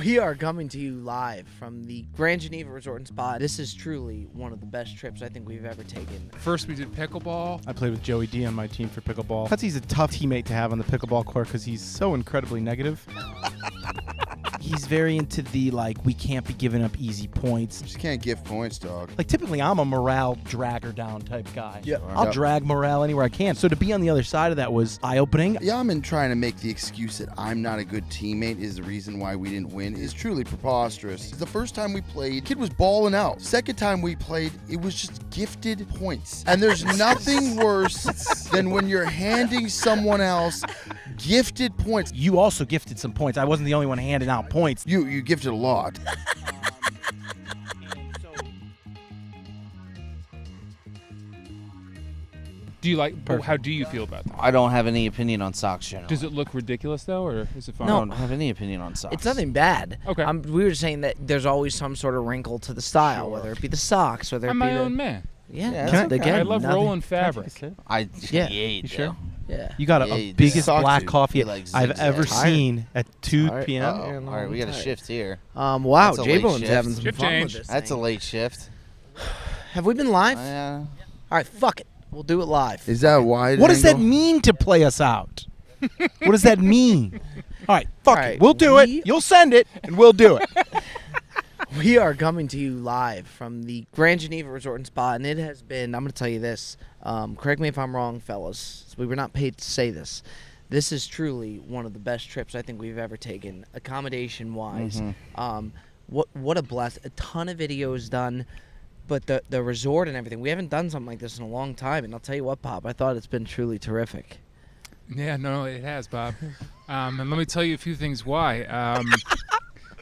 We are coming to you live from the Grand Geneva Resort and Spa. This is truly one of the best trips I think we've ever taken. First we did pickleball. I played with Joey D on my team for pickleball. Cutsy's a tough teammate to have on the pickleball court because he's so incredibly negative. He's very into the, like, we can't be giving up easy points. Just can't give points, dog. Like, typically, I'm a morale dragger down type guy. Yeah. I'll drag morale anywhere I can. So to be on the other side of that was eye-opening. Yaman trying to make the excuse that I'm not a good teammate is the reason why we didn't win is truly preposterous. The first time we played, kid was balling out. Second time we played, it was just gifted points. And there's nothing worse than when you're handing someone else gifted points. You also gifted some points. I wasn't the only one handing out points. You gifted a lot. Do you like? How do you feel about that? I don't have any opinion on socks generally. Does it look ridiculous though, or is it fun? I don't have any opinion on socks. It's nothing bad. Okay. We were saying that there's always some sort of wrinkle to the style, Sure. whether it be the socks, whether it I'm be my the... own man. Yeah, Yeah, that's- okay. again, I love nothing- rolling fabric. Yeah. You sure? Yeah. You got Yeah, a you biggest suck, black dude. coffee You like I've zigzag. ever Tired. seen at 2 Tired. p.m. Uh-oh. All right, we got a shift here. Wow, That's a late J-Bone's shift. having some Shift fun change. with this That's a thing. late shift. Have we been live? Yeah. All right, fuck it. We'll do it live. Is that wide What does that angle? mean to play us out? What does that mean? All right, fuck All right, it. We'll do we- it. You'll send it, and we'll do it. We are coming to you live from the Grand Geneva Resort and Spa, and it has been, I'm going to tell you this, correct me if I'm wrong, fellas. We were not paid to say this. This is truly one of the best trips I think we've ever taken, accommodation-wise. What a blast. A ton of videos done, but the resort and everything, we haven't done something like this in a long time, and I'll tell you what, Pop, I thought it's been truly terrific. Yeah, no, it has, Bob. And let me tell you a few things why.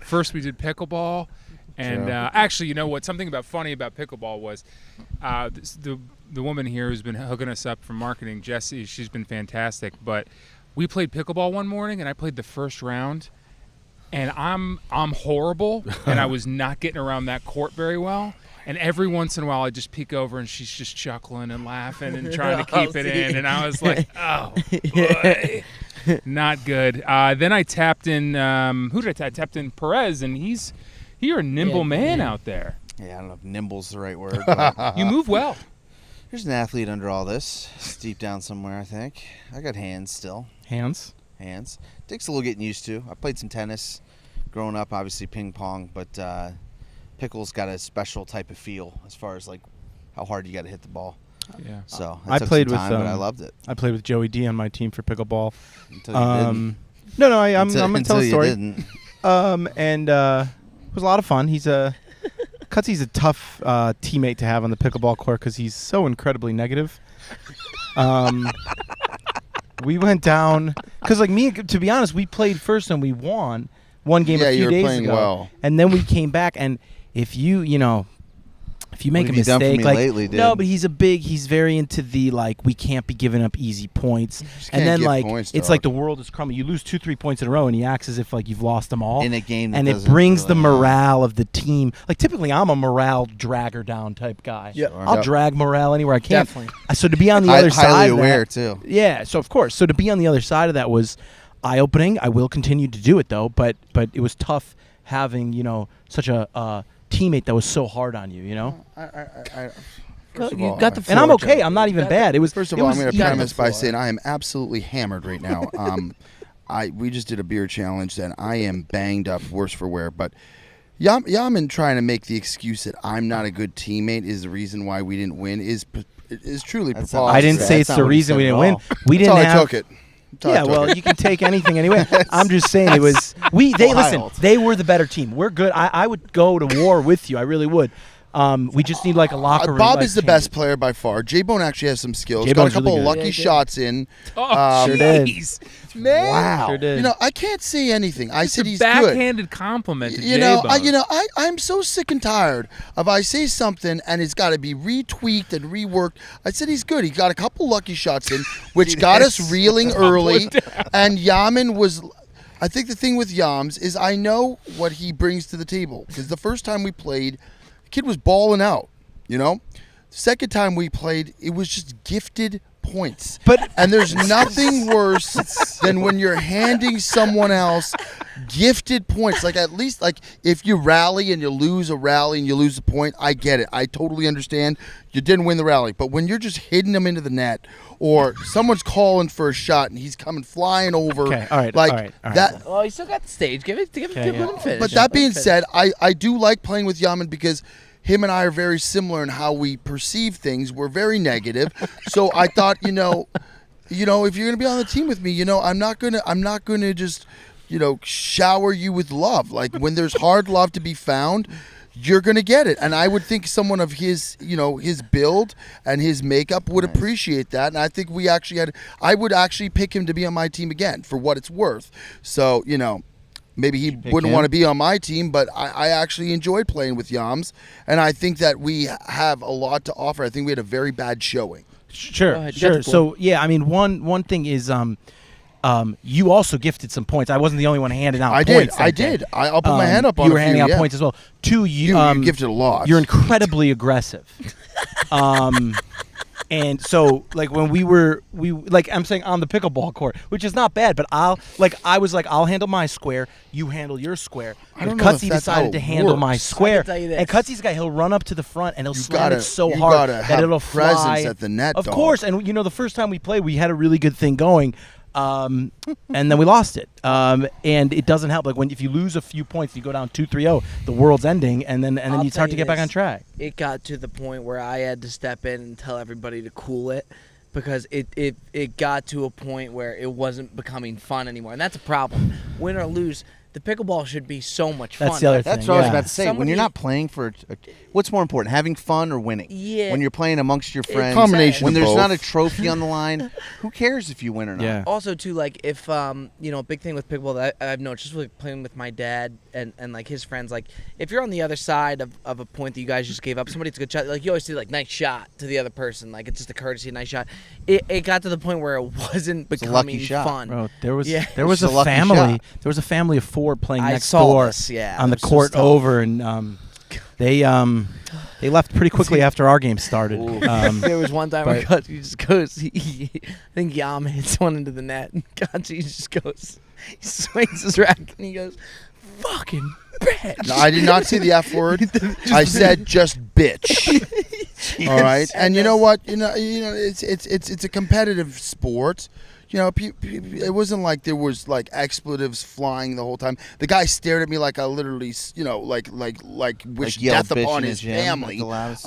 First, we did pickleball, and actually, you know what? Something funny about pickleball was the woman here who's been hooking us up for marketing, Jessie. She's been fantastic. But we played pickleball one morning, and I played the first round, and I'm horrible, and I was not getting around that court very well. And every once in a while, I just peek over, and she's just chuckling and laughing and trying to keep it in. And I was like, oh, boy. Not good. Then I tapped in, who did I tap? I tapped in Perez, and you're a nimble man out there. Yeah, I don't know if nimble's the right word. But You move well. there's an athlete under all this. It's deep down somewhere, I think. I got hands still. Hands. Hands. Takes a little getting used to. I played some tennis growing up, obviously ping pong, but pickle's got a special type of feel as far as like how hard you got to hit the ball. Yeah. So I it took played some time, with, but I loved it. I played with Joey D on my team for pickleball. Until you didn't. No, I'm Until- going to tell until a you story. didn't. And it was a lot of fun. Cutsy's a tough teammate to have on the pickleball court because he's so incredibly negative. We went down because, like me, to be honest, we played first and we won one game Yeah, a you few were days playing ago, well. and then we came back. And if you make a have you done for mistake, me like lately, dude? no, but he's very into the like we can't be giving up easy points, just and can't then give like points, it's dog. like the world is crumbling. You lose 2-3 points in a row, and he acts as if like you've lost them all In a game that and it doesn't brings the really- morale of the team. Like typically, I'm a morale dragger down type guy. Yeah. I'll Yep. drag morale anywhere I can. Definitely. So to be on the other side, highly of aware that, too. yeah. So of course, so to be on the other side of that was eye-opening. I will continue to do it though, but it was tough having such a teammate that was so hard on you. First of You all, got the And I'm floor, okay. Joe. I'm not You even got bad. It was First of it all, was- I'm going to you got premise the by floor. saying I am absolutely hammered right now. We just did a beer challenge, and I am banged up, worse for wear. But Yaman trying to make the excuse that I'm not a good teammate is the reason why we didn't win is truly That's preposterous. I didn't say That's it's not the what he reason said we at didn't win. all. We That's didn't how I have. took it. That's how I Yeah, took well, it. you can take anything anyway. I'm just saying it was they listen. Wild. They were the better team. We're good. I would go to war with you. I really would. We just need like a locker room. Bob like, is the change best it. player by far. J-Bone actually has some skills. J-Bone's Got a couple really of good. lucky Yeah, shots in. Oh, Sure did. jeez. Man. Wow. Sure did. I can't say anything. I It's said a he's good. backhanded compliment to J-Bone. I'm so sick and tired of I say something and it's got to be retweaked and reworked. I said he's good. He got a couple lucky shots in, which got us reeling early. And Yaman was. I think the thing with Yams is I know what he brings to the table because the first time we played, the kid was balling out. Second time we played, it was just gifted points. But There's nothing worse than when you're handing someone else gifted points. Like, at least, like, if you rally and you lose a rally and you lose a point, I get it. I totally understand. You didn't win the rally. But when you're just hitting them into the net, or someone's calling for a shot and he's coming flying over, Okay, all right, like all right. that. Well, you still got the stage. Give it yeah. let him finish. But that being said, I do like playing with Yaman because him and I are very similar in how we perceive things. We're very negative. So I thought, if you're gonna be on the team with me, I'm not gonna just, shower you with love. Like, when there's hard love to be found, you're gonna get it. And I would think someone of his, his build and his makeup would appreciate that. And I think I would actually pick him to be on my team again for what it's worth. So, maybe he wouldn't want to be on my team, but I actually enjoyed playing with Yams, and I think that we have a lot to offer. I think we had a very bad showing. Sure, Go ahead, sure. Debacle. So yeah, I mean, one thing is, you also gifted some points. I wasn't the only one handing out I points. did. I'll put my hand up on you were a few, handing out yeah. points as well. Two, You gifted a lot. You're incredibly aggressive. And so, like, when I'm saying on the pickleball court, which is not bad, but I'll handle my square, you handle your square. I don't But know if Cutsy that's how decided it to handle my works. square. I can tell you this. And Cutsy's guy, he'll run up to the front and he'll You slam gotta- it so you hard gotta that have it'll presence fly. at the net, Of dog. course, and the first time we played, we had a really good thing going. And then we lost it. And it doesn't help. Like, if you lose a few points, you go down 2-3-0, the world's ending, and then I'll you start tell to get back this. on track. It got to the point where I had to step in and tell everybody to cool it, because it got to a point where it wasn't becoming fun anymore, and that's a problem. Win or lose, the pickleball should be so much fun. That's the other That's thing, what I was yeah. about to say. When you're not playing for, what's more important, having fun or winning? Yeah. When you're playing amongst your friends, Combination when of there's both. not a trophy on the line, who cares if you win or not? Yeah. Also, too, like, if a big thing with pickleball that I've noticed, just like playing with my dad and like his friends, like, if you're on the other side of a point that you guys just gave up, somebody's a good shot, like, you always say, like, nice shot to the other person, like, it's just a courtesy, nice shot. It got to the point where it wasn't a lucky becoming shot. fun. Bro, there was Yeah. there was It's a a lucky family. shot. There was a family of 4 playing I next saw door this, yeah. on the It was court so tough. over, and they left pretty quickly after our game started. There was one time where but- Gotchi just goes, I think Yam hits one into the net, and Gotchi just goes, he swings his racket, and he goes, fucking bitch. No, I did not say the F word. I said just bitch. All right, and you know what? It's a competitive sport. It wasn't like there was like expletives flying the whole time. The guy stared at me like I literally, like wished yelled death bitch upon in his the gym, family. like the loudest.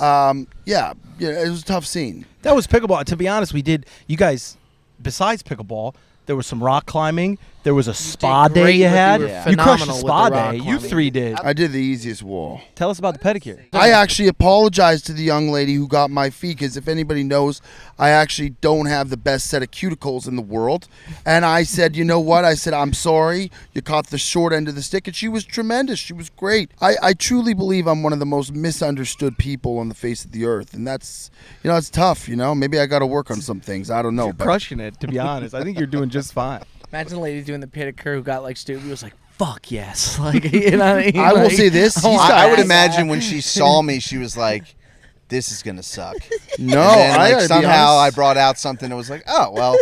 Yeah, it was a tough scene. That was pickleball. To be honest, you guys, besides pickleball, there was some rock climbing. There was a spa day great you with- had. you were You crushed the phenomenal with spa the rock day. You climbing. 3 did. I did the easiest wall. Tell us about the pedicure. I actually apologized to the young lady who got my feet, because if anybody knows, I actually don't have the best set of cuticles in the world. And I said, you know what? I said, I'm sorry. You caught the short end of the stick. And she was tremendous. She was great. I truly believe I'm one of the most misunderstood people on the face of the earth. And that's, it's tough, Maybe I got to work on some things. I don't know. You're But crushing it, to be honest. I think you're doing just fine. Imagine the lady doing the pedicure who got, like, stupid. He was like, fuck yes. Like, you know what I mean? I will Like, say this. want I would that. imagine when she saw me, she was like, "This is gonna suck." No, And then, I like, gotta be somehow I honest. brought out something that was like, "Oh well,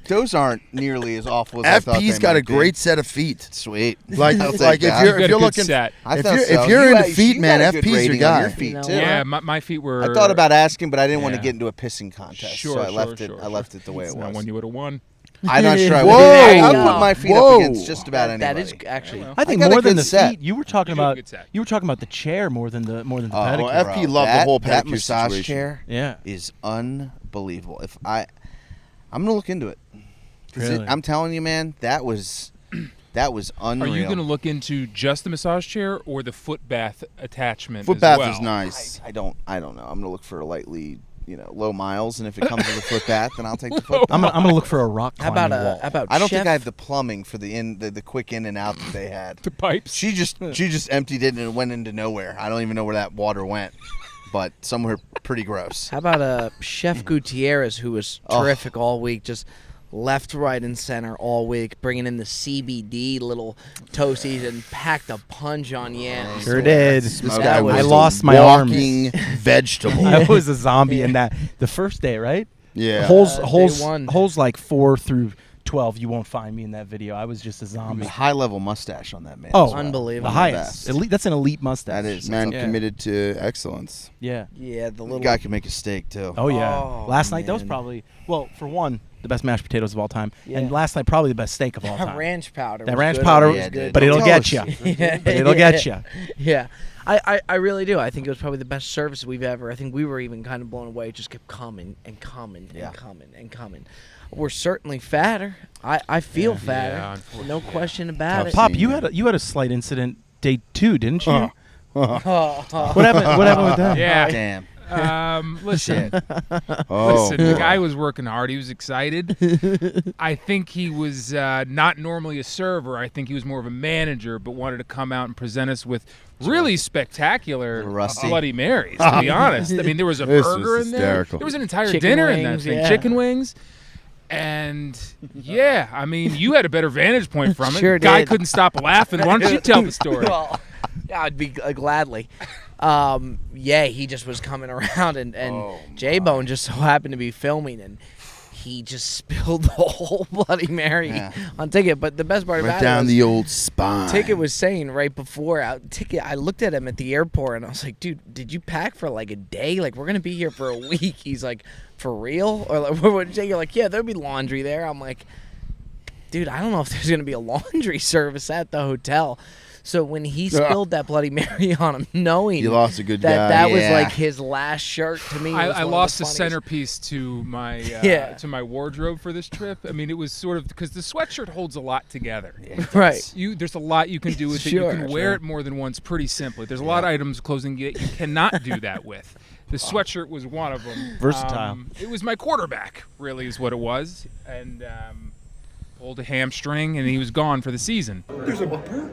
those aren't nearly as awful as I thought." FP's they got might a be." great set of feet. Sweet. Like, I'll take like that. if You got you're a good looking, set. I if thought you're, so. if you're You into got- feet, you man, got a good FP's your rating on guy. your feet, You know too. what? Yeah, my feet were. I thought about asking, but I didn't want to Yeah. get into a pissing contest, Sure, so I sure, left it. sure, I left it the way it It's not was. one you would have won. I'm not sure. I Whoa. would. There you I'll go. put my feet Whoa. up against just about anybody. That is actually. I think got a more than good the set. feet, you were talking You do have a about. good set. You were talking about the chair more than the Oh, pedicure. well, FP loved the whole that pedicure massage situation. chair Yeah. is unbelievable. I'm gonna look into it. 'Cause Really? I'm telling you, man, that was unreal. Are you going to look into just the massage chair or the foot bath attachment? Foot as bath well? is nice. I don't know. I'm gonna look for a lightly, low miles, and if it comes with a foot bath, then I'll take the foot bath. I'm gonna look for a rock How climbing about wall. how about I don't chef? think I have the plumbing for the quick in and out that they had. The pipes. She just emptied it and it went into nowhere. I don't even know where that water went, but somewhere pretty gross. How about Chef Gutierrez, who was Oh. terrific all week, just left, right, and center all week, bringing in the CBD little toasties and packed a punch on yams. Sure did. This That guy was I was a lost my arms. walking vegetable. I was a zombie in that the first day, right? Yeah. Holes like 4 through 12. You won't find me in that video. I was just a zombie. High level mustache on that man. Oh, as well. unbelievable. The One of the highest. best. Elite, that's an elite mustache. That is. Man Yeah. committed to excellence. Yeah. Yeah, the The little guy can make a steak too. Oh yeah. Oh, Last night that was man. probably for one the best mashed potatoes of all time, Yeah. and last night probably the best steak of all that time. ranch powder. That was ranch good. powder It was was good. but Don't it'll tell get us. you. Yeah. But it'll get you. Yeah. I really do. I think it was probably the best service we've ever. I think we were even kind of blown away. It just kept coming and coming Yeah. and coming and coming. We're certainly fatter. I feel fatter. Yeah, no unfortunately. question about it. Pop, scene, you man. had a slight incident day 2, didn't you? Oh, What happened? What happened with that? Yeah. Damn. Listen. Oh, Listen, the guy was working hard. He was excited. I think he was not normally a server. I think he was more of a manager, but wanted to come out and present us with really spectacular Little rusty. Bloody Marys, to be honest. I mean, there was a This burger was in there. hysterical. There was an entire Chicken dinner in that wings, thing. yeah. Chicken wings. And, yeah, I mean, you had a better vantage point from it. Sure Guy did. couldn't stop laughing. Why don't you tell the story? well, yeah, I'd be gladly. Yeah, he just was coming around, and Oh, J-Bone just so happened to be filming, and he just spilled the whole Bloody Mary Yeah. on Ticket. But the best part right about down it was the old spine. Ticket was saying right before Ticket, I looked at him at the airport, and I was like, dude, did you pack for like a day? Like, we're going to be here for a week. He's like, for real? Or like, what? You're like, yeah, there'll be laundry there. I'm like, dude, I don't know if there's going to be a laundry service at the hotel. So when he spilled that Bloody Mary on him, knowing You lost a good that guy. was Yeah. like his last shirt to me. was I one of lost the the funniest. centerpiece to my Yeah. to my wardrobe for this trip. I mean, it was sort of because the sweatshirt holds a lot together. Right. There's a lot you can do with it. You Sure, can wear sure. it more than once pretty simply. There's a lot of items clothing you cannot do that with. The sweatshirt was one of them. Versatile. It was my quarterback, really, is what it was, and pulled a hamstring, and he was gone for the season. There's a burger.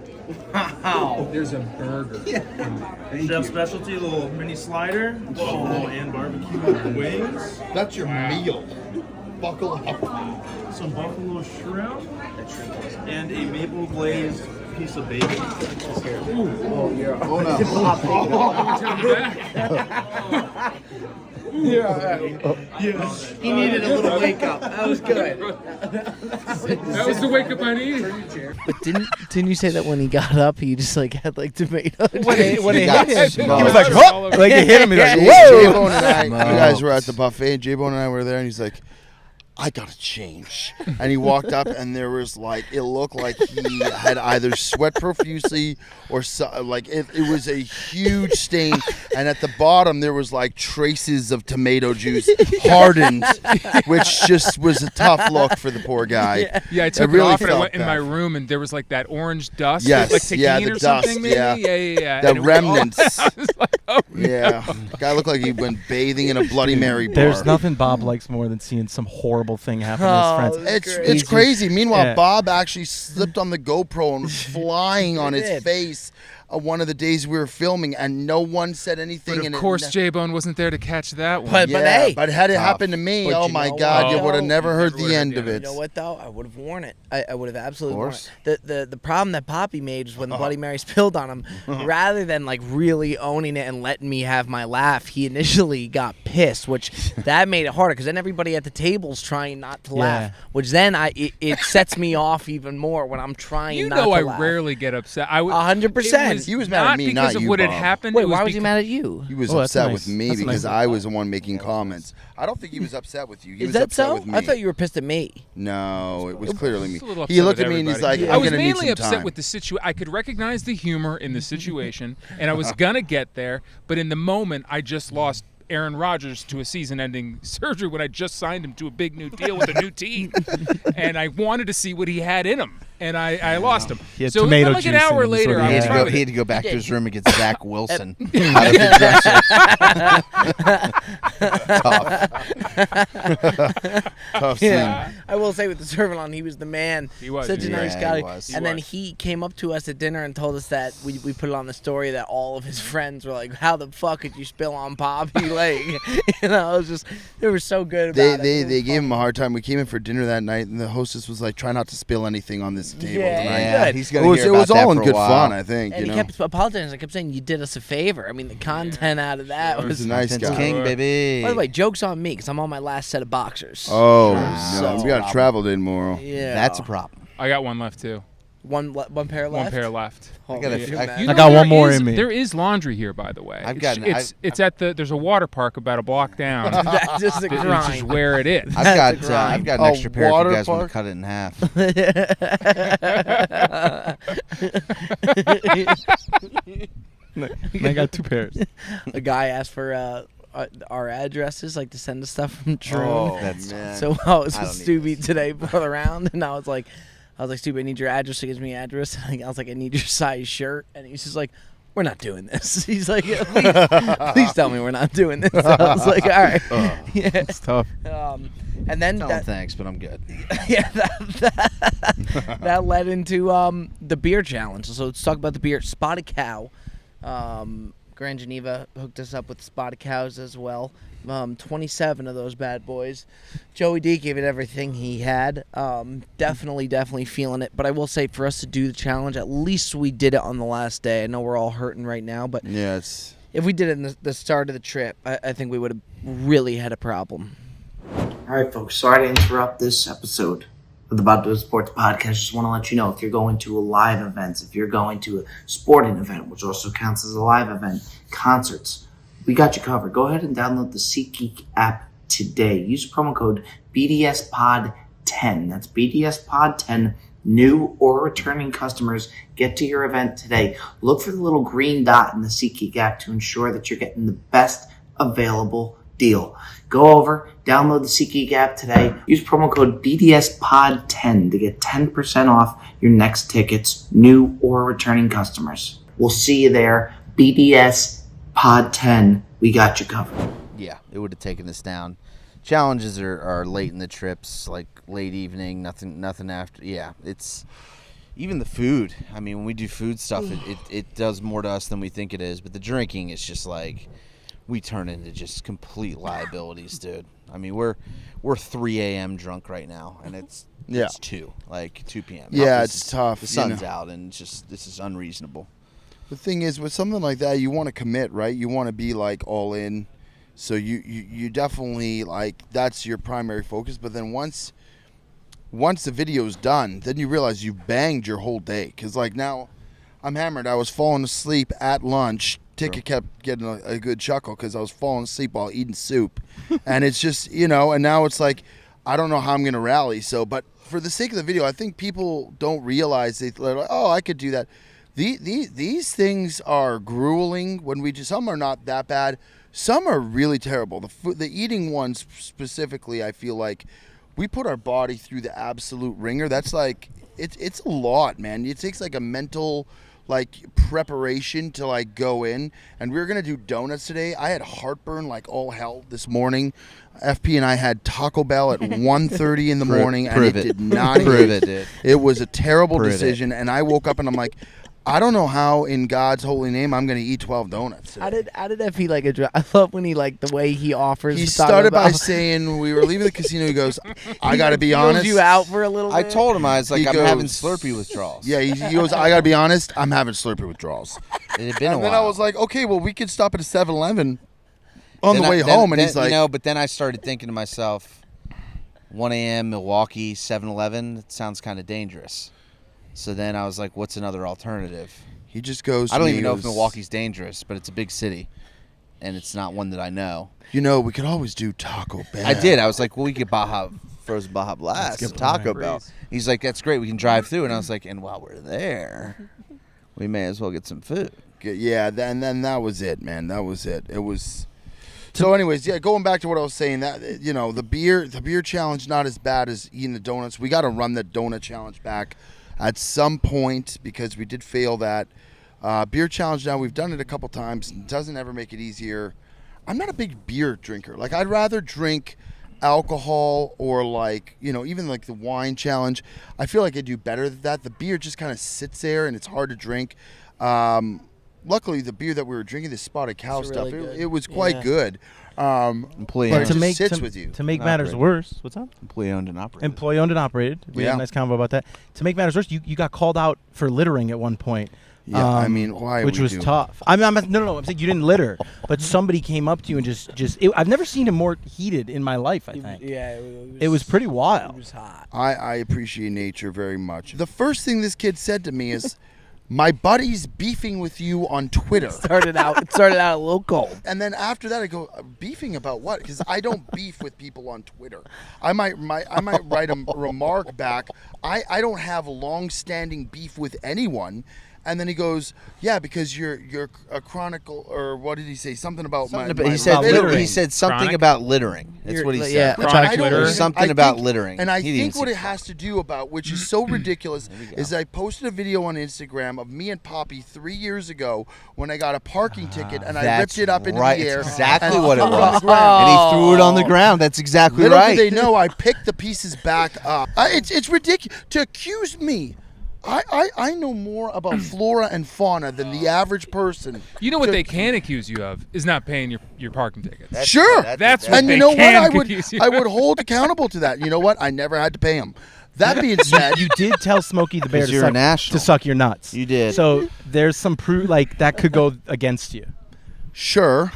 Chef specialty, little mini slider, and barbecue wings, That's your meal. Buckle up. some buffalo shrimp, and a maple glazed piece of bacon. He needed a little wake up. That was good. That was the wake up I needed. But didn't you say that when he got up, he just like had like tomato? When it got hit him, smoked. he was like, All over. "Huh?" Like it hit him. He's like, J-Bone "Whoa!" and I, you guys were at the buffet, and J-Bone and I were there, and he's like, I gotta change. And he walked up, and there was like, it looked like he had either sweat profusely or like it was a huge stain. And at the bottom, there was like traces of tomato juice hardened, which just was a tough look for the poor guy. Yeah, I took really it off and I felt went in bad. my room and there was like that orange dust, Yes, like taquine yeah, the or dust, something, maybe. yeah. Yeah. The And it was all- remnants. I was like, oh, Yeah, guy looked like he went bathing in a Bloody Mary bar. There's nothing Bob likes more than seeing some horrible thing happen to his friends. It's Crazy. crazy. Meanwhile, Yeah. Bob actually slipped on the GoPro and was flying on He his did. face one of the days we were filming, and no one said anything. but and of course, J-Bone wasn't there to catch that one. But hey, but had it Tough. happened to me, But oh you my know God, what, you would have though? never heard Never the would've end heard of the it. you know what though? I would have worn it. I would have absolutely worn course. it. The problem that Poppy made was when the Bloody Mary spilled on him. Rather than like really owning it and letting me have my laugh, he initially got pissed, which that made it harder because then everybody at the table's trying not to laugh, which then it sets me off even more when I'm trying You not know to I laugh. rarely get upset. I would 100%. He was mad at me, because not of you, what had Bob. happened. Wait, it was why was he because- mad at you? He was Oh, that's upset nice. with me That's because nice. I was the one making comments. I don't think he was upset with you. He Is was that upset so? with me. I thought you were pissed at me. No, it was clearly me. Just a little He upset looked with at me and he's like, everybody. "I'm I was gonna need mainly some upset time." with the situation. I could recognize the humor in the situation, and I was gonna get there, but in the moment, I just lost Aaron Rodgers to a season-ending surgery when I just signed him to a big new deal with a new team, and I wanted to see what he had in him, and I lost him. He had So tomato like an juice in hour him, is later, what I he was had. fine with He it. had to go back to his room and get Zach Wilson out of Yeah. the dresser. Tough scene. Yeah, I will say with the servant on, he was the man. He was, such a yeah. nice Yeah, guy. he was. And He then was. he came up to us at dinner and told us that we put it on the story that all of his friends were like, "How the fuck could you spill on Poppy?" Like, you know, it was just they were so good about it. They It was gave him a funny. hard time. We came in for dinner that night, and the hostess was like, "Try not to spill anything on this this table Yeah, tonight. Yeah, good. he's It gonna was, hear it about was that all in for a good while. fun, I think. And You he know? kept apologizing. I kept saying, you did us a favor. I mean, the content out of that Sure. was... He's a nice Vince guy. King, baby. By the way, joke's on me because I'm on my last set of boxers. Oh, Sure. no. So- We got to travel day tomorrow. Yeah. That's a problem. I got one left too. One pair left? One pair left. Holy gotta- shit, I- man. You I know, got there one more is- in me. There is laundry here, by the way. I've It's- gotten- It's at the. There's a water park about a block down. That's just a Which is grind. where it is. I've That's got a I've got an A extra pair if water you guys want park? to cut it in half. And I got 2 pairs. A guy asked for our addresses, like to send us stuff from True. Oh, That's- man. So I was I with don't need Stubby today for the round, and I was like, Stubby, I need your address. So he gives me your address. And I was like, I need your size shirt. And he's just like, we're not doing this. He's like, please tell me we're not doing this. I was like, all right. Yeah. It's tough. And then Tell that, him thanks, but I'm good. yeah, that led into the beer challenge. So let's talk about the beer. Spotted Cow. Grand Geneva hooked us up with Spotted Cows as well. 27 of those bad boys. Joey D gave it everything he had. Definitely feeling it. But I will say, for us to do the challenge, at least we did it on the last day. I know we're all hurting right now, but Yeah, it's... if we did it in the start of the trip, I think we would have really had a problem. All right, folks. Sorry to interrupt this episode of the About to Sports podcast. Just want to let you know, if you're going to a live event, if you're going to a sporting event, which also counts as a live event, concerts, we got you covered. Go ahead and download the SeatGeek app today. Use promo code BDSPOD10. That's BDSPOD10. New or returning customers, get to your event today. Look for the little green dot in the SeatGeek app to ensure that you're getting the best available deal. Go over, download the SeatGeek app today. Use promo code BDSPOD10 to get 10% off your next tickets, new or returning customers. We'll see you there. BDSPOD10. We got you covered. Yeah, it would have taken us down. Challenges are late in the trips, like late evening, nothing after. Yeah, it's even the food. I mean, when we do food stuff, it does more to us than we think it is. But the drinking, it's just like we turn into just complete liabilities, dude. I mean, we're 3 a.m. drunk right now, and it's 2 p.m. Yeah, This it's is- tough, The you sun's know. out, and it's just this is unreasonable. The thing is, with something like that, you want to commit, right? You want to be, like, all in. So you definitely, like, that's your primary focus. But then once the video's done, then you realize you banged your whole day. Because, like, now I'm hammered. I was falling asleep at lunch. Ticket kept getting a good chuckle because I was falling asleep while eating soup. And it's just, and now it's like, I don't know how I'm going to rally. So, but for the sake of the video, I think people don't realize, they're like, oh, I could do that. These things are grueling. When we do, some are not that bad. Some are really terrible. The eating ones specifically, I feel like we put our body through the absolute ringer. That's like, it's a lot, man. It takes like a mental preparation to like go in. And we were gonna do donuts today. I had heartburn like all hell this morning. FP and I had Taco Bell at 1:30 in the morning, and it did not Prove hit. it, dude. It was a terrible Prove it. decision, and I woke up and I'm like, I don't know how in God's holy name I'm going to eat 12 donuts today. How did FP like address? I love when he the way he offers. He to talk started by about- saying, we were leaving the casino, he goes, I got to be feels honest. you out for a little I bit. told him, I was like, He I'm having goes- Slurpee withdrawals. Yeah, he goes, I got to be honest, I'm having Slurpee withdrawals. It had been a And while. then I was like, okay, well, we could stop at a 7-Eleven on Then the way then- home. And then, he's like, but then I started thinking to myself, 1 a.m. Milwaukee, 7-Eleven, it sounds kind of dangerous. So then I was like, what's another alternative? he just goes, I don't to me, even he know if goes, Milwaukee's dangerous, but it's a big city, and it's not one that I know. we could always do Taco Bell. I did. I was like, well, we could frozen Baja Blast at Taco Bell. He's like, that's great. We can drive through. And I was like, and while we're there, we may as well get some food. Yeah, then that was it, man. That was it. It was. So, anyways, yeah, going back to what I was saying, that the beer challenge not as bad as eating the donuts. We got to run the donut challenge back at some point because we did fail that. Beer challenge now, we've done it a couple times. It doesn't ever make it easier. I'm not a big beer drinker. Like, I'd rather drink alcohol or even like the wine challenge. I feel like I do better than that. The beer just kind of sits there and it's hard to drink. luckily the beer that we were drinking, this Spotted Cow It's stuff, really good. it was quite Yeah. good. Employee But owned. it just sits with you. To make Not matters operated. worse, what's up? Employee owned and operated. Employee owned and operated. We had Yeah. a nice convo about that. To make matters worse, you got called out for littering at one point. Yeah, I mean, why Which we was do? tough. No. I'm saying you didn't litter, but somebody came up to you and I've never seen him more heated in my life. I think. Yeah, It was pretty wild. It was hot. I appreciate nature very much. The first thing this kid said to me is, "My buddy's beefing with you on Twitter." It started out a little cold. And then after that, I go, beefing about what? Because I don't beef with people on Twitter. I might write a remark back. I don't have long-standing beef with anyone. And then he goes, "Yeah, because you're a chronicle," or what did he say? Something about he said littering. he said something Chronic? about littering. That's You're- what he yeah, said. Which Chronic I don't litter. even- Something I about think- littering. And I He didn't think what say it has to do about, which is so ridiculous, is I posted a video on Instagram of me and Poppy 3 years ago when I got a parking ticket and I That's ripped it up into right. the air. It's exactly and what it threw on was. the ground. And he threw it on the ground. That's exactly Little right. do they know I picked the pieces back up. It's ridiculous to accuse me. I know more about flora and fauna than the average person. You know what they can accuse you of is not paying your parking tickets. Sure. That's what And they you know what? can I would accuse you I of. would hold accountable to that. You know what? I never had to pay them. That being said, You did tell Smokey the Bear 'Cause to you're a suck, national. to suck your nuts. You did. So there's some proof like that could go against you. sure.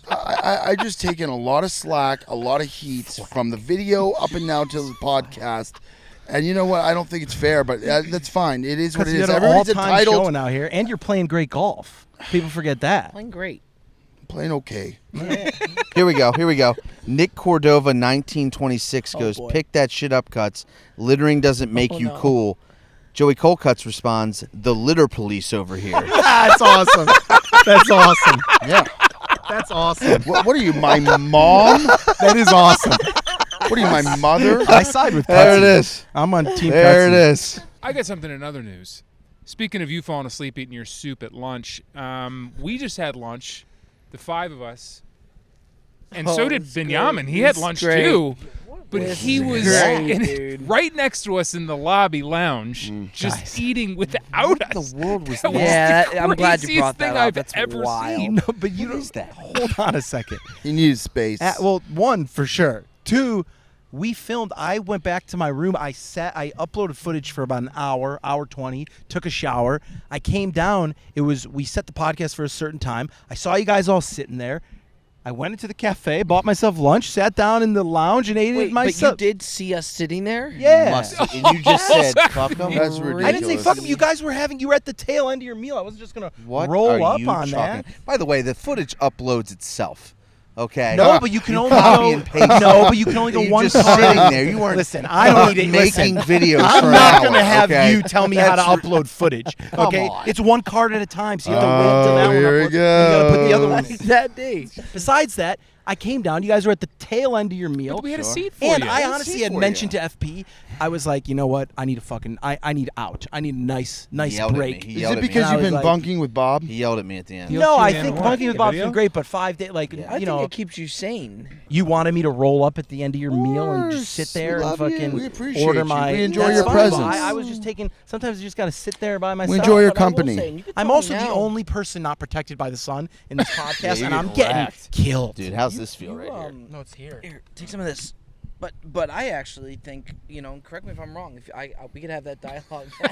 I just taken a lot of slack, a lot of heat from the video up and now to the podcast. And you know what? I don't think it's fair, but that's fine. It is what Because it you is. had an Everybody's all-time entitled. showing out here, and you're playing great golf. People forget that. Playing great. Playing okay. Here we go. Nick Cordova, 1926, Oh, goes, boy. "Pick that shit up, Cuts. Littering doesn't make Oh, you no. cool." Joey Colcuts responds, "The litter police over here." That's awesome. That's awesome. Yeah. That's awesome. What are you, my mom? That is awesome. What are you, my mother? I side with Cutsy. There it is. I'm on Team There it Cutsy. is. I got something in other news. Speaking of you falling asleep eating your soup at lunch, we just had lunch, the 5 of us, and so did it's Benjamin. great. He had It's lunch great. too, but This he is was great, dude. right next to us in the lobby lounge, just Nice. eating without us. The world was That was Yeah, the I'm glad you craziest brought that thing up. I've That's ever wild. seen. No, but you don't. Hold on a second. He needs space. Well, one for sure. Two, we filmed. I went back to my room. I uploaded footage for about an hour 20. Took a shower. I came down. We set the podcast for a certain time. I saw you guys all sitting there. I went into the cafe, bought myself lunch, sat down in the lounge, and ate Wait, it but myself. you did see us sitting there? Yeah. And you just said, "Fuck 'em." That's ridiculous. I didn't say fuck 'em. You guys were at the tail end of your meal. I wasn't just gonna What roll are up you on talking? that. By the way, the footage uploads itself. Okay. No, but you can only copy go. and paste. No, but you can only go You're one just card. sitting there. You weren't. Listen, I don't need it. making Listen, videos. I'm for not an going to hour, have okay? you tell me how to That's- upload footage. Okay, on. it's one card at a time, so you have to wait until that one here we uploads. and You got to put the other go. one in. That day. Besides that, I came down. You guys were at the tail end of your meal. But we had a seat for And you. I had a honestly seat had for mentioned you. to FP, I was like, you know what? I need a fucking, I need out. I need a nice yelled at me. break. He Is yelled it at me. because And I you've was been like- bunking with Bob? He yelled at me at the end. He No, I Q&A think what? bunking with The Bob's video? been great, but 5 days, like, I you think know, it keeps you sane. you wanted me to roll up at the end of your meal and just sit course. there We and love you. fucking We appreciate order you. my. We enjoy That's your fine, presence. but I was just taking. Sometimes you just got to sit there by myself. We enjoy your But I will company. say, and you can I'm tell me also the now, only person not protected by the sun in this podcast, you're and I'm getting getting wrecked. killed. Dude, how's this feel you, right here? No, it's here. Here, take some of this. But I actually think, you know, correct me if I'm wrong. If we could have that dialogue. You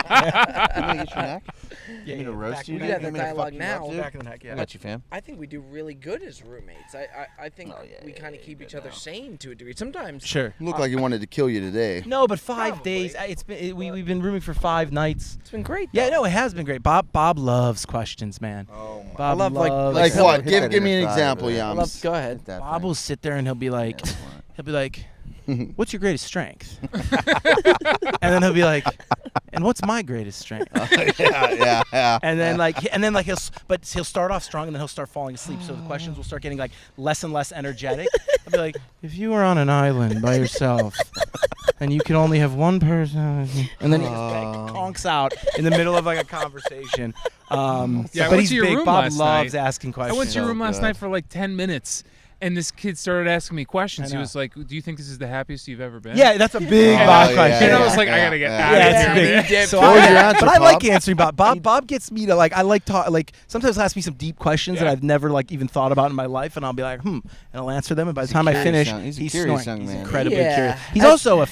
gonna get your neck? Yeah, You mean to roast back- you? we dude? could have You that mean to fuck dialogue you now. up, dude? Back of the neck, yeah. I got you, fam. I think we do really good as roommates. I think Oh, yeah, we yeah, kind of yeah, keep good each other now. sane to a degree. Sometimes. Sure. Looked like he wanted to kill you today. No, but 5 Probably. days. It's been we've been rooming for 5 nights. It's been great. Yeah, though. no, it has been great. Bob loves questions, man. Oh my. Bob love, like- loves Like Hit what? that Give me an inner thigh example, over there. I Yams. love, go ahead. Hit that Bob thing. will sit there and he'll be like, Yeah, that's fine. he'll be like, "What's your greatest strength?" And then he'll be like, "And what's my greatest strength?" yeah. And then he'll start off strong and then he'll start falling asleep. So the questions will start getting like less and less energetic. I'll be like, "If you were on an island by yourself and you could only have one person," and then he just like, conks out in the middle of like a conversation. Yeah, I but went he's to your big. room Bob last loves night. asking I questions. went to your room last good. night for like 10 minutes, And this kid started asking me questions. I He know. was like, "Do you think this is the happiest you've ever been?" Yeah, that's a big Oh, Bob yeah, question. And I yeah, was like, I yeah, gotta get yeah. out Yeah, of it's here. big. man. So What was your I, answer, but I like Bob? answering Bob. Bob gets me to like I like talk like sometimes he'll ask me some deep questions that Yeah. I've never like even thought about in my life, and I'll be like, and I'll answer them. And by the He's a time I curious finish, young- he's a he's curious snoring. young He's man. incredibly Yeah. curious. He's That's- also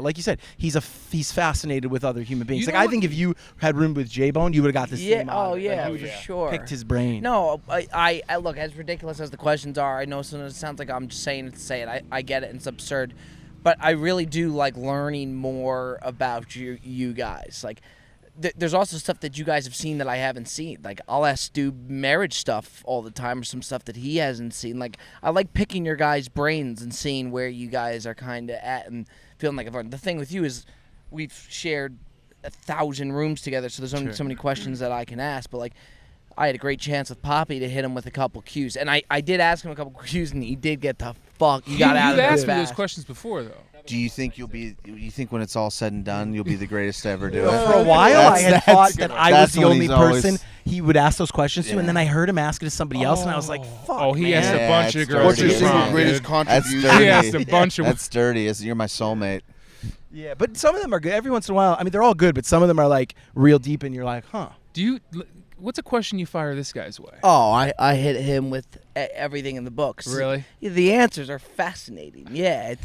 like you said, he's fascinated with other human beings. You Like know I what- think if you had roomed with J-Bone, you would have got the Yeah. same. out Oh of it. Like, yeah, you for would've sure. Picked his brain. No, I look, as ridiculous as the questions are, I know sometimes it sounds like I'm just saying it to say it. I get it, and it's absurd. But I really do like learning more about you guys. Like, there's also stuff that you guys have seen that I haven't seen. Like, I'll ask Stu marriage stuff all the time or some stuff that he hasn't seen. Like, I like picking your guys' brains and seeing where you guys are kind of at and feeling like I've learned. The thing with you is we've shared 1,000 rooms together, so there's only so many questions that I can ask. But, like, I had a great chance with Poppy to hit him with a couple cues. And I did ask him a couple cues, and he did get the fuck. He got out of You've there asked me those fast. questions before, though. Do you think you think when it's all said and done, you'll be the greatest to ever do For it? a while, I had thought that I was that's the when only he's always- person he would ask those questions to, and then I heard him ask it to somebody else, and I was like, "Fuck." Oh, he man. asked a Yeah, bunch it's of girls. What's your dirty. single Dude, greatest That's contribution? dirty. He asked a bunch of. That's dirty. You're my soulmate. Yeah, but some of them are good. Every once in a while, I mean, they're all good, but some of them are like real deep, and you're like, huh. Do you? What's a question you fire this guy's way? Oh, I hit him with everything in the books. Really? Yeah, the answers are fascinating. Yeah,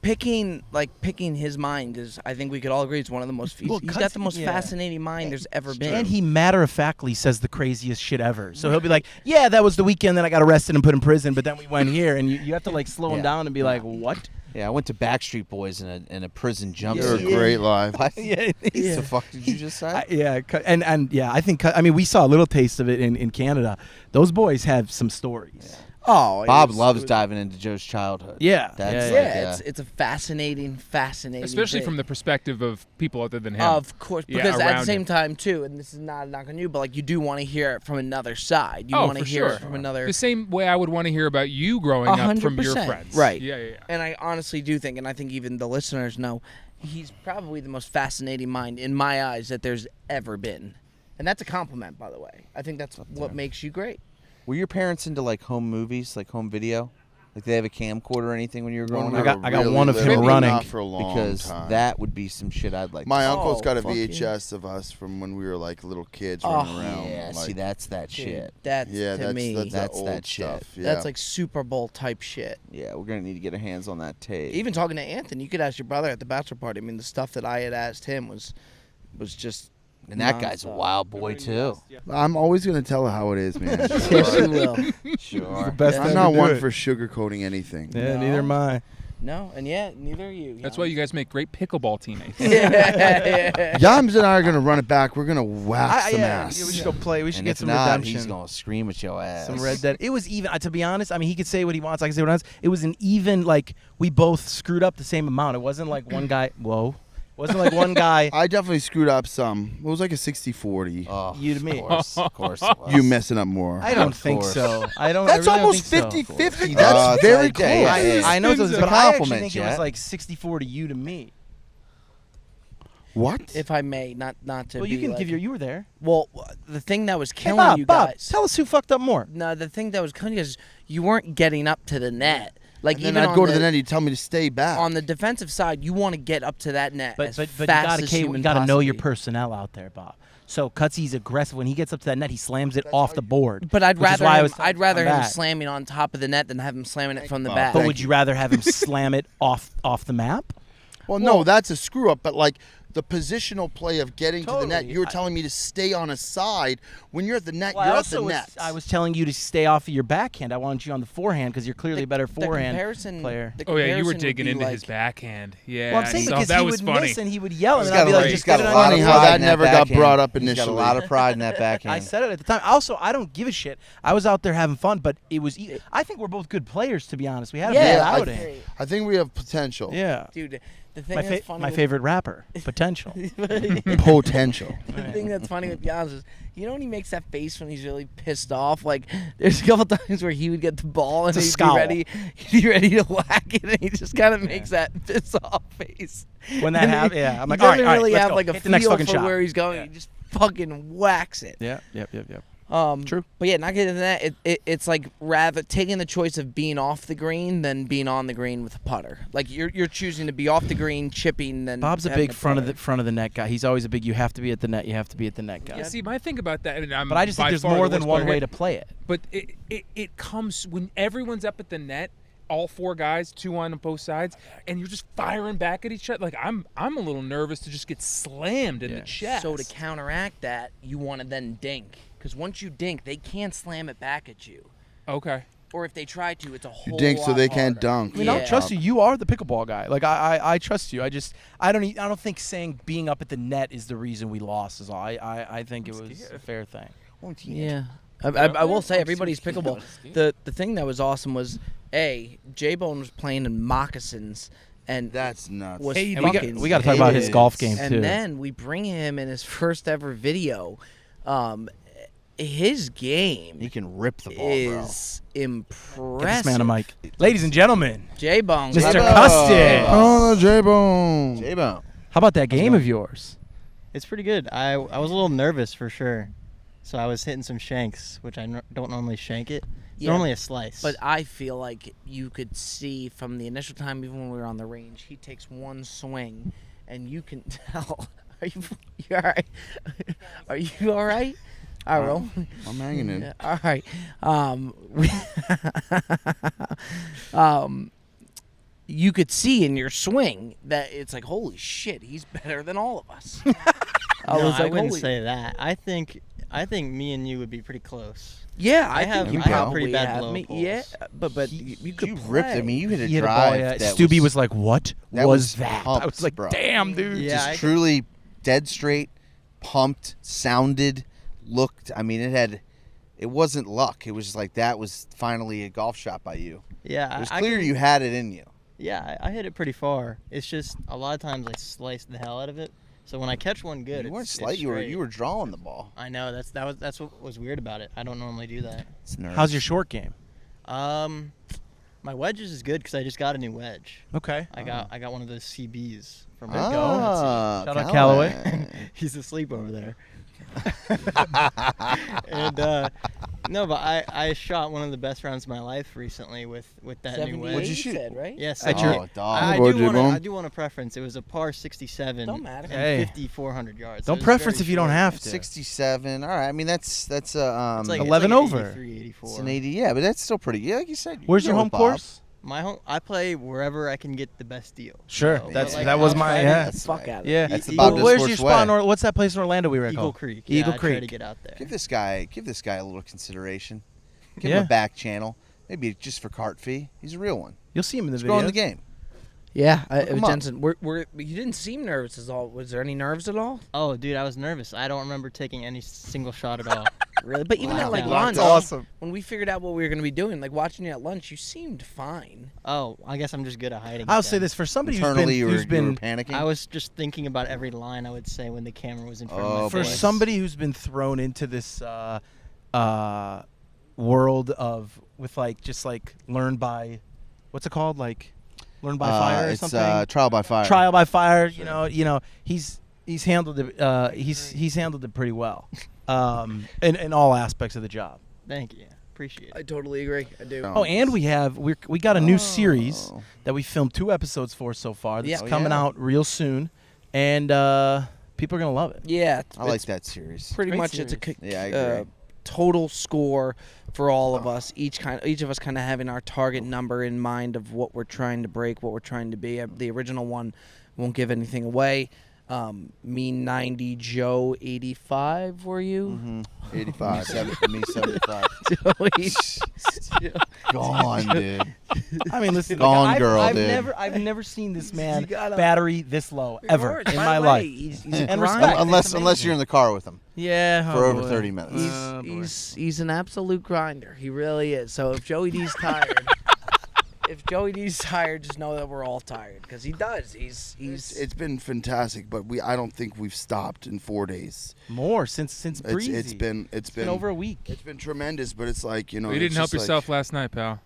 picking his mind is. I think we could all agree it's one of the most. Well, He's got the most yeah. fascinating mind there's ever been. And he matter-of-factly says the craziest shit ever. So he'll be like, yeah, that was the weekend that I got arrested and put in prison, but then we went here, and you have to like slow him Yeah. down and be like, what? Yeah, I went to Backstreet Boys in a prison You're a jumpsuit. great live. What? Yeah, The fuck did you just say? and yeah, I think I mean we saw a little taste of it in Canada. Those boys have some stories. oh, Bob loves diving into Joe's childhood. Yeah, That's Yeah, like, it's a fascinating. Especially thing. from the perspective of people other than him. Of course, Yeah, because at around the same him. time too, and this is not a knock on you, but like you do want to hear it from another side. You want to for hear sure. it from another. The same way I would want to hear about you growing up from your 100%. friends. Right. Yeah, yeah, yeah. And I honestly do think, and I think even the listeners know, he's probably the most fascinating mind in my eyes that there's ever been. And that's a compliment, by the way. I think that's what makes you great. Were your parents into like home movies, like home video? Like they have a camcorder or anything when you were growing When we up? I got were one of really him little, running. not for a long Because time. that would be some shit I'd like. My to uncle's got a fuck yeah. VHS of us from when we were like little kids Oh, running see. around. Yeah, like, see, that's that Dude, shit. That's yeah, to me. that's That's old that shit. stuff. Yeah. That's like Super Bowl type shit. Yeah, we're gonna need to get our hands on that tape. Even talking to Anthony, you could ask your brother at the bachelor party. I mean, the stuff that I had asked him was just. and that guy's a nonstop. wild boy too. I'm always gonna tell her how it is, man. Yes, you will. Sure. Best I'm time not to do one it. for sugarcoating anything. Yeah, No. neither am I. No, and yet neither are you. That's why you guys make great pickleball teammates. Yeah. Yams and I are gonna run it back. We're gonna whack some yeah, ass. we should go play. We should And get if some not, redemption. he's gonna scream at your ass. Some Red Dead. It was even. To be honest, I mean, he could say what he wants. I can say what I want. It was an even. Like we both screwed up the same amount. It wasn't like one guy. Whoa. It wasn't like one guy. I definitely screwed up some. It was like a 60-40. Oh, You to me. Of course it was. You messing up more. I don't Of think course. so. I don't. That's I really almost don't think so. 50-50. That's it's very like, close. yeah, yeah, yeah. I know, Spins but it. I actually Compliment, think it was Jet. like 60-40 you to me. What? If I may, not to. Well, you be can like, give you were there. Well, the thing that was Hey, killing Bob, you Bob, guys. tell us who fucked up more. No, the thing that was killing you is you weren't getting up to the net. Like And even then I'd on go the, to the net. He'd tell me to stay back. on the defensive side, you want to get up to that net But as you fast gotta as human you gotta know your possibly. personnel out there, Bob. So Cutsy's aggressive when he gets up to that net. He slams it off the board. But I'd which is rather why I him, was I'd rather come him back. slamming on top of the net than have him slamming it from the Bob. back. But Thank would you rather have him slam it off the map? Well, no, that's a screw up. But like the positional play of getting to the net, Totally. you were telling me to stay on a side. When you're at the net, Well, you're I at the also net. I was telling you to stay off of your backhand. I wanted you on the forehand because you're clearly a better The forehand comparison, player. the Oh yeah, you were comparison would digging be into like, his backhand. Yeah, Well, I'm saying I saw- because that he was would funny. miss and he would yell, He's and I'd be got like, a- just he's got get a it lot on Funny of the how pride that in never got backhand. brought up He's got a initially. lot of pride in that backhand. I said it at the time. Also, I don't give a shit. I was out there having fun, but it was. I think we're both good players, to be honest. We had a Yeah, bad I outing. agree. I think we have potential. Yeah. Dude, the thing My, that's funny my with- favorite rapper, Potential. Potential. The thing that's funny with Giannis is, you know when he makes that face when he's really pissed off? Like, there's a couple times where he would get the ball and It's a he'd scowl. be ready to whack it, and he just kind of makes that piss off face. When that And happens, yeah, I'm he like, all right, doesn't all right, really let's have go. like a Hit the next feel fucking for shot. where he's going. He just fucking whacks it. Yeah, yep. True. But yeah, not getting into that. It's like rather taking the choice of being off the green than being on the green with a putter. Like you're choosing to be off the green, chipping, than Bob's a having big front of the net guy. He's always a big. You have to be at the net. You have to be at the net guy. Yeah, see, my thing about that, and But I just think there's more than one way to play it. But it comes when everyone's up at the net, all 4 guys, 2 on both sides, and you're just firing back at each other. Like I'm a little nervous to just get slammed in the chest. So to counteract that, you want to then dink. Because once you dink, they can't slam it back at you. Okay. Or if they try to, it's a whole You dink so lot they can't harder. dunk. I mean, I'll trust you. You are the pickleball guy. Like I trust you. I don't think saying being up at the net is the reason we lost. Is all. I think it was a fair thing. Yeah. I will say everybody's pickleball. The thing that was awesome was J-Bone was playing in moccasins, and That's nuts. was And fucking we got to talk about his It golf is. game and too. then we bring him in his first ever video. His game He can rip the ball, is Get impressive. this man a mic, ladies and gentlemen. J-Bone, Mr. brother. Custin. Oh, J-Bone. bro. J-Bone. How about that game of yours? It's pretty good. I was a little nervous for sure. So I was hitting some shanks, which I don't normally shank it. It's Yeah, normally a slice. But I feel like you could see from the initial time, even when we were on the range, he takes one swing, and you can tell. You all right? Are you all right? All right, roll. I'm hanging in. Yeah, all right. You could see in your swing that it's like, holy shit, he's better than all of us. I like, wouldn't holy- say that. I think me and you would be pretty close. Yeah, I have- think you I have probably pretty bad have blow me. pulls. Yeah, but you could You ripped. I play. mean, you hit a He hit a ball, drive. yeah. that Stubby was like, "What that was was that?" pumped, I was like, bro. "Damn, dude." Yeah, just I- truly dead straight, pumped, sounded, looked. I mean, it wasn't luck. It was just like that was finally a golf shot by you. Yeah, It was I clear can- you had it in you. Yeah, I hit it pretty far. It's just a lot of times I slice the hell out of it. So when I catch one good, You weren't it's slight. You straight. were drawing the ball. I know that's what was weird about it. I don't normally do that. It's nerves. How's your short game? My wedges is good because I just got a new wedge. Okay. I got one of those CBs from Ah, Shout out Callaway. He's asleep over there. And no, but I shot one of the best rounds of my life recently with that new 78, wedge. What'd you you shoot? said, right? Yes, At your- Oh, dog. I Go, do J-Bone. want a preference. It was a par 67 Don't matter. and Hey. 5,400 yards. Don't It was preference very if you don't short. have to. 67. All right. I mean, that's It's like 11 it's like over. 83, 84. it's an 80. Yeah, but that's still pretty. Yeah, like you said. Where's you your know home with Bob. course? My home, I play wherever I can get the best deal. Sure. So, That's but, that was I'll my try to- yeah. That's Fuck right. out of Yeah. That's the Well, Bob where's Sports your spot? way. What's that place in Orlando we were at? Eagle called? Creek. Eagle I Creek. try to get out there. Give this guy a little consideration. Give Yeah. him a back channel. Maybe just for cart fee. He's a real one. You'll see him in the He's video. growing the game. Yeah, him up. Jensen, you didn't seem nervous at all. Was there any nerves at all? Oh, dude, I was nervous. I don't remember taking any single shot at all. Really? But even Wow. at like Yeah. lunch, That's awesome. when we figured out what we were going to be doing, like watching you at lunch, you seemed fine. Oh, I guess I'm just good at hiding. I'll it say then. this for somebody Internally, you who's were been panicking. I was just thinking about every line I would say when the camera was in front Oh, of my for face. somebody who's been thrown into this world of with like just like learn by what's it called, like learn by fire or it's something, trial by fire. trial by fire. You know he's handled it he's handled it pretty well in all aspects of the job. Thank you. Appreciate it. I totally agree. I do. Oh, and we got a new series Oh. that we filmed 2 episodes for so far that's Yeah. Oh, coming yeah. out real soon, and people are gonna love it. Yeah, I like it's that series. pretty Great much it's a series. Yeah, I agree. total score for all of us. Each of us kind of having our target number in mind of what we're trying to break, what we're trying to be. The original one won't give anything away. Me 90, Joe 85. Were you? 85. Me 75. Joey. Gone, dude. I mean, listen, Gone I've, girl, I've dude. never seen this man You gotta- battery this low ever By in the my way, life. He's a And grinder. respect. unless amazing. you're in the car with him Yeah, for oh over boy. 30 minutes. Oh, boy. He's an absolute grinder. He really is. So if Joey D's tired, just know that we're all tired because he does. It's been fantastic, but I don't think we've stopped in 4 days. More since Breezy. It's been over a week. It's been tremendous, but it's like You it's didn't help just yourself last night, pal.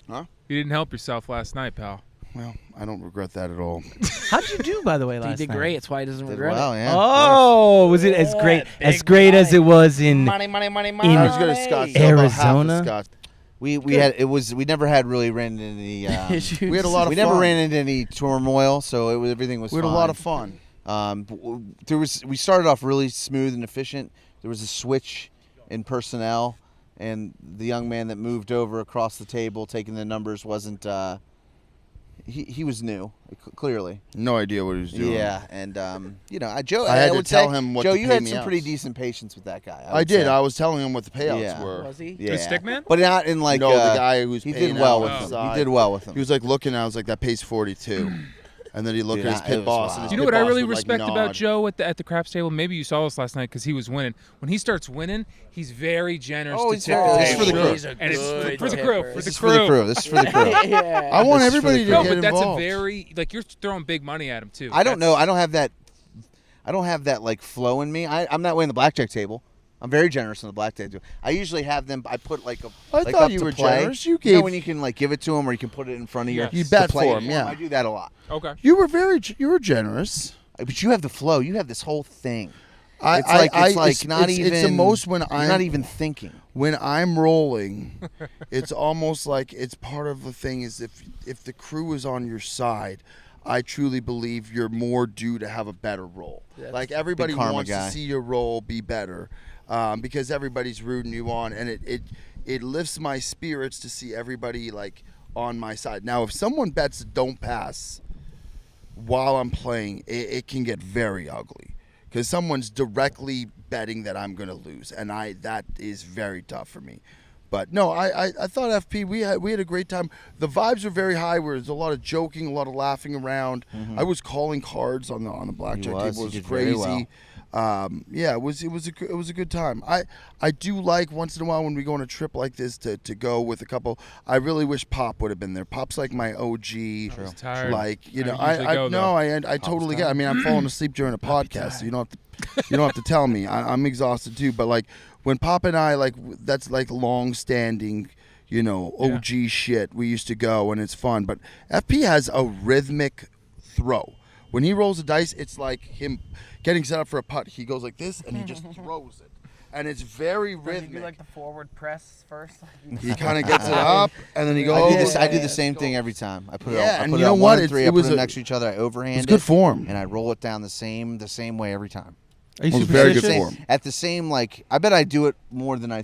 Huh? You didn't help yourself last night, pal. well, I don't regret that at all. How'd you do, by the way, He last did night? great. That's why he doesn't Did regret well, it. yeah. Oh, was it as great as it was in? Money. I was going to Scottsdale. Arizona? About half of We never had really ran into any. Issues. We had a lot of we fun. never ran into any turmoil, so everything was. We had a fine. lot of fun. We started off really smooth and efficient. There was a switch in personnel, and the young man that moved over across the table taking the numbers wasn't. He was new, clearly. No idea what he was doing. Yeah, and Joe. I had to would tell say, him what Joe, to you pay had me some out. pretty decent patience with that guy. I did. say. I was telling him what the payouts Yeah. were. Was he? Yeah. The stick man? But not in like. No, the guy who was He paying did well out with on the him. side. He did well with him. He was like looking. I was like, that pays 42. And then he looked Dude, at his it pit was boss. wild. And his You know pit what I boss really would, like, respect about nod. Joe at the craps table? Maybe you saw us last night because he was winning. When he starts winning, he's very generous Oh, to he's tip very- the this is table. for the crew. He's a And it's good for the tipper. crew. For This the is for the crew. This is for the crew. Yeah. I want This is for everybody the to No, crew. get but that's involved. a very you're throwing big money at him too. I don't know. I don't have that. I don't have that like flow in me. I'm that way in the blackjack table. I'm very generous on the blackjack table. I usually have them. I put like a. I like thought up you to were play. generous. You You know gave- when you can like give it to them, or you can put it in front of you. Yes. You to bet play for it 'em, yeah. I do that a lot. Okay. You were you were generous. But you have the flow. You have this whole thing. I, It's like it's not even. It's the most when you're I'm not even thinking. when I'm rolling. It's almost like it's part of the thing. Is if the crew is on your side, I truly believe you're more due to have a better roll. Like everybody karma wants guy. to see your roll be better, because everybody's rooting you on, and it lifts my spirits to see everybody like on my side. Now, if someone bets don't pass while I'm playing, it can get very ugly because someone's directly betting that I'm going to lose, and that is very tough for me. But no, I thought FP we had a great time. The vibes were very high. Where there's a lot of joking, a lot of laughing around. I was calling cards on the blackjack was. table. It was You did very crazy. Yeah, it was a good time. I do like once in a while when we go on a trip like this to go with a couple. I really wish Pop would have been there. Pop's like my OG. I was tired. Like you know, I usually go, though. I totally get. I mean, I'm falling asleep during a podcast. So you don't have to tell me. I'm exhausted too. But like when Pop and I that's like long standing. You know, OG shit. We used to go and it's fun. But FP has a rhythmic throw. When he rolls a dice, it's like him getting set up for a putt. He goes like this and he just throws it. And it's very rhythmic. the forward press first? He kind of gets it up and then he goes. I do the same thing every time. I put it Yeah, on, I and put you it know on what? 1 and 3. It I put was them a- next to each other. I overhand It's good form. and I roll it down the same way every time. Are you It was very good superstitious? form. At the same I bet I do it more than I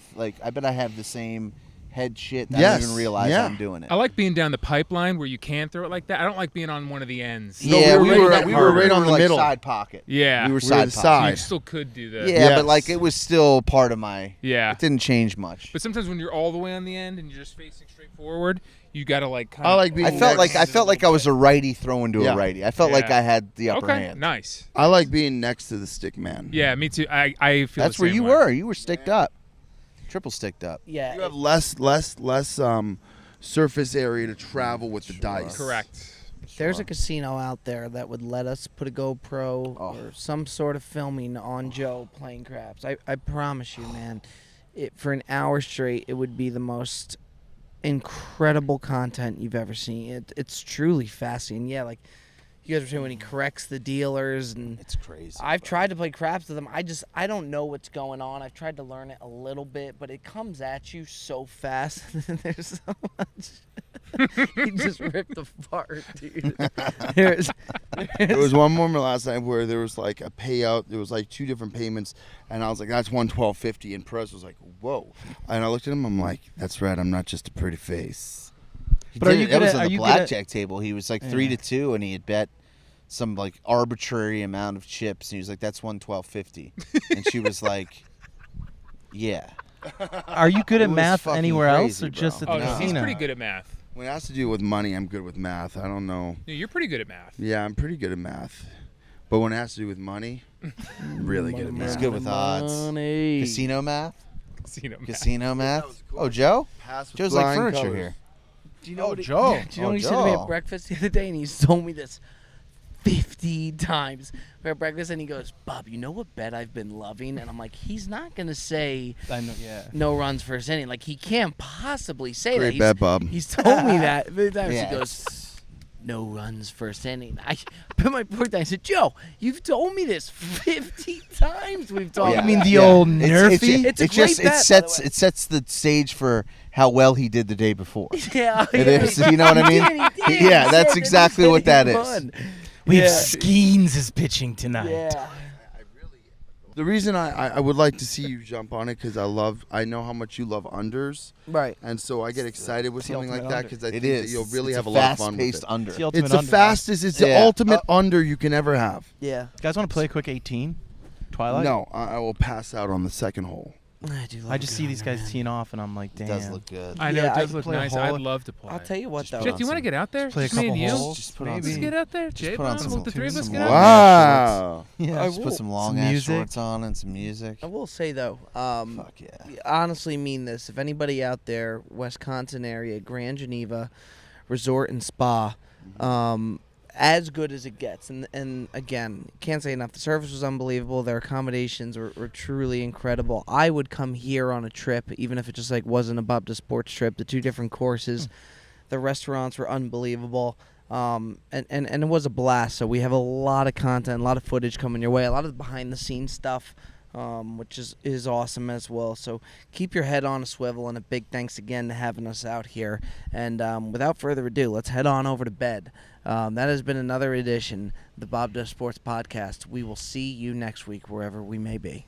bet I have the same head shit. That I Yes, don't even realize yeah. I'm doing it. I like being down the pipeline where you can throw it like that. I don't like being on one of the ends. No, yeah, we were right- we we were were right on the like middle. side pocket. Yeah. we were We were side the pocket. So you side. still could do that. Yeah, Yes. but like it was still part of my. Yeah. It didn't change much. But sometimes when you're all the way on the end and you're just facing straight forward, you gotta like kind I of. like being. I felt like I was a righty throwing to Yeah. a righty. I felt like Yeah. I had the upper Okay, hand. nice. I like being next to the stick man. Yeah, me too. I feel That's the where same you way. were. You were sticked up, triple sticked up. Yeah. You have less surface area to travel with the dice. Correct. There's a casino out there that would let us put a GoPro Oh. or some sort of filming on Joe playing craps. I promise you, man, for an hour straight, it would be the most incredible content you've ever seen. It's truly fascinating. Yeah, like you guys were saying when he corrects the dealers and It's crazy. I've tried to play craps with him. I don't know what's going on. I've tried to learn it a little bit, but it comes at you so fast. There's so much. He just ripped apart, dude. There was one moment last night where there was like a payout. There was like 2 different payments, and I was like, "That's $112.50." And Perez was like, "Whoa!" And I looked at him. I'm like, "That's right. I'm not just a pretty face." But are you that good was at- on are the you good at- blackjack table. He was like 3-2, and he had bet some like arbitrary amount of chips, and he was like, "That's $112.50," and she was like, "Yeah." Are you good It at was math fucking anywhere else crazy, or just at bro. the Oh, no, he's casino? pretty good at math. When it has to do with money, I'm good with math. I don't know. No, you're pretty good at math. Yeah, I'm pretty good at math. But when it has to do with money, I'm really good at He's math. good with odds. Money. Casino math. Casino math. Casino math. Oh, Joe. Pass with Joe's like flying furniture colors. here. Do you know what Joe. Do you know Oh, what he said to me Joe. at breakfast the other day? And he's told me this 50 times. We're at breakfast, and he goes, "Bob, you know what bet I've been loving?" And I'm like, he's not gonna say I know, yeah. no runs first inning. Like he can't possibly say Great that. bet, Bob. He's told me that. Many times. Yeah, He goes, no runs first inning. I put my fork down. I said, Joe, you've told me this 50 times. We've talked. You about mean it." the old Nerfy? It's a it just great it bet, by sets the way. it sets the stage for how well he did the day before. Yeah, It yeah, is. You know what I mean? He did. Yeah, He that's said exactly he what that said is. fun. We have Yeah. Skeens is pitching tonight. Yeah. The reason I would like to see you jump on it because I know how much you love unders, Right. and so I get excited with the something like ultimate that under. because I It think is. that you'll really It's have a lot of fun with fast-paced it. under. It's the ultimate It's the under. fastest. It's the Yeah. ultimate under you can ever have. Yeah. You guys want to play a quick 18? Twilight? No, I will pass out on the second hole. I do. Love I a just good see these under, guys man. teeing off, and I'm like, damn. It does look good. I know Yeah, it I does look play a nice. hole. I'd love to play. I'll tell you what, Just though. put Jeff, on do you want to some- get out there? Play a Just me and couple you. holes. Just put on maybe. Let's get out there, Jay. put on some- The three of us some get out Wow. Yeah. Just put some long Some ass music. shorts on and some music. I will say though, Fuck yeah. honestly mean this. If anybody out there, Wisconsin area, Grand Geneva Resort and Spa, as good as it gets. And again, can't say enough. The service was unbelievable. Their accommodations were truly incredible. I would come here on a trip, even if it just like wasn't a Bob to Sports trip. The 2 different courses, the restaurants were unbelievable. And it was a blast. So we have a lot of content, a lot of footage coming your way, a lot of behind the scenes stuff. Which is awesome as well. So keep your head on a swivel, and a big thanks again to having us out here. And without further ado, let's head on over to bed. That has been another edition of the Bob Does Sports Podcast. We will see you next week, wherever we may be.